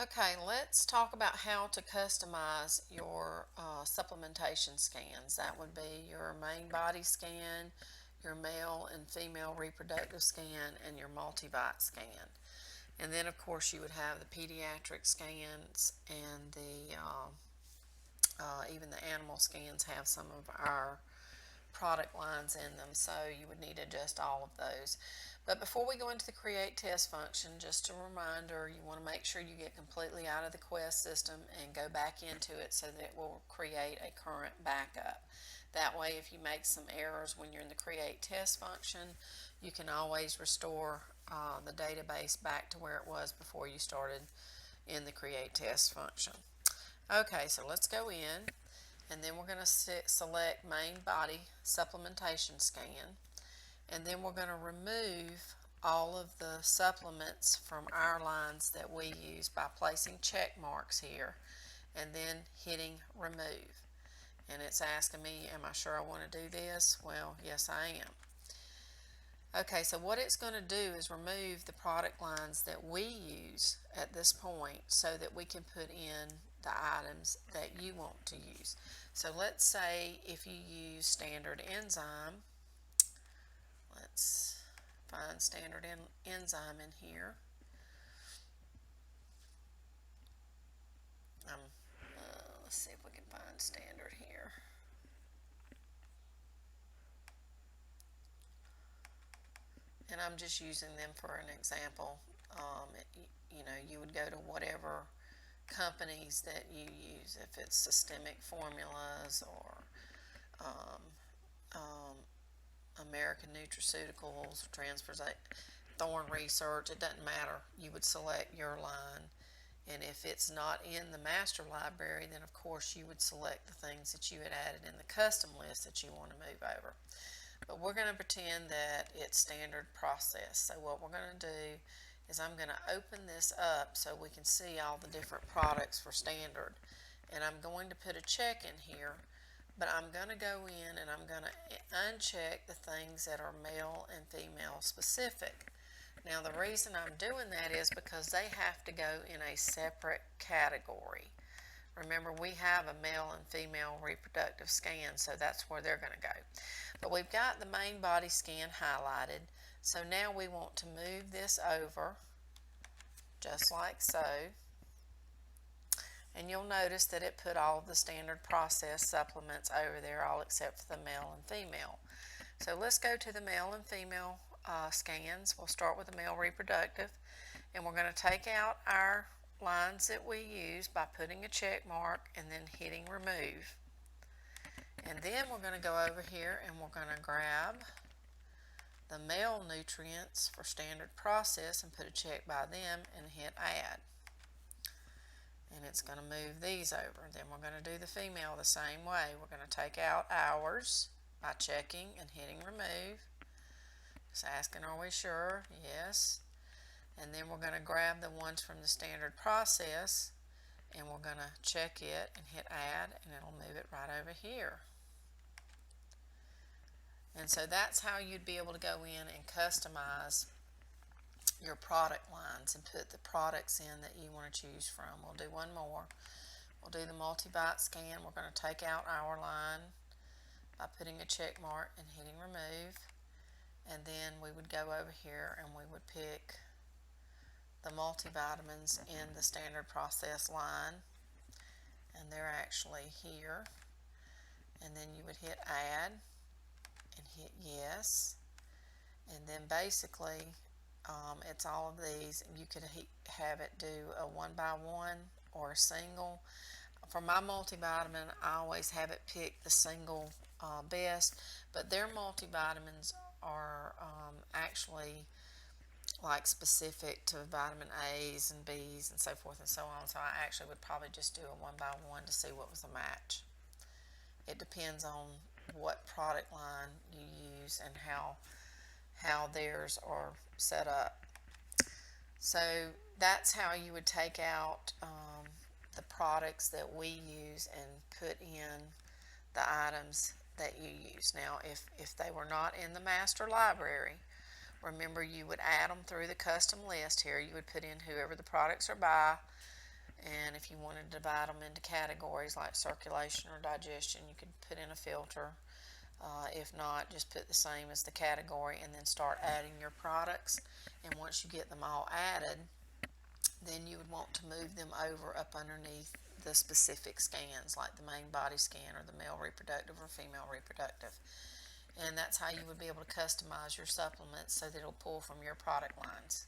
Okay, let's talk about how to customize your supplementation scans. That would be your main body scan, your male and female reproductive scan, and your multivite scan. And then, of course, you would have the pediatric scans and even the animal scans have some of our product lines in them, so you would need to adjust all of those. But before we go into the create test function, just a reminder, you want to make sure you get completely out of the Qest system and go back into it so that it will create a current backup. That way, if you make some errors when you're in the create test function, you can always restore the database back to where it was before you started in the create test function. Okay, so let's go in, and then we're going to select main body supplementation scan, and then we're going to remove all of the supplements from our lines that we use by placing check marks here and then hitting remove. And it's asking me, am I sure I want to do this? Well, yes, I am. Okay, so what it's going to do is remove the product lines that we use at this point so that we can put in the items that you want to use. So let's say if you use standard enzyme, let's find standard enzyme in here. Let's see if we can find standard here. And I'm just using them for an example. You would go to whatever companies that you use, if it's systemic formulas or um, um, American Nutraceuticals, Thorn Research, it doesn't matter. You would select your line, and if it's not in the master library, then of course you would select the things that you had added in the custom list that you want to move over. But we're going to pretend that it's standard process. So what we're going to do is I'm going to open this up so we can see all the different products for standard. And I'm going to put a check in here, but I'm going to go in and I'm going to uncheck the things that are male and female specific. Now the reason I'm doing that is because they have to go in a separate category. Remember, we have a male and female reproductive scan, so that's where they're going to go. But we've got the main body scan highlighted, so now we want to move this over just like so. And you'll notice that it put all of the standard process supplements over there, all except for the male and female. So let's go to the male and female scans. We'll start with the male reproductive, and we're going to take out our lines that we use by putting a check mark and then hitting remove. And then we're going to go over here and we're going to grab the male nutrients for standard process and put a check by them and hit add. And it's going to move these over. Then we're going to do the female the same way. We're going to take out ours by checking and hitting remove. Just asking, are we sure? Yes. And then we're going to grab the ones from the standard process and we're going to check it and hit add, and it'll move it right over here. And so that's how you'd be able to go in and customize your product lines and put the products in that you want to choose from. We'll do one more. We'll do the multivite scan. We're going to take out our line by putting a check mark and hitting remove. And then we would go over here and we would pick the multivitamins in the standard process line. And they're actually here. And then you would hit add and hit yes, and then basically it's all of these. You could have it do a one by one or a single. For my multivitamin, I always have it pick the single best, but their multivitamins are actually like specific to vitamin A's and B's and so forth and so on, so I actually would probably just do a one by one to see what was the match. It depends on what product line you use and how theirs are set up. So that's how you would take out the products that we use and put in the items that you use. Now, if they were not in the master library, remember you would add them through the custom list here. You would put in whoever the products are by, And if you wanted to divide them into categories like circulation or digestion, you could put in a filter. If not, just put the same as the category and then start adding your products. And once you get them all added, then you would want to move them over up underneath the specific scans, like the main body scan or the male reproductive or female reproductive. And that's how you would be able to customize your supplements so that it'll pull from your product lines.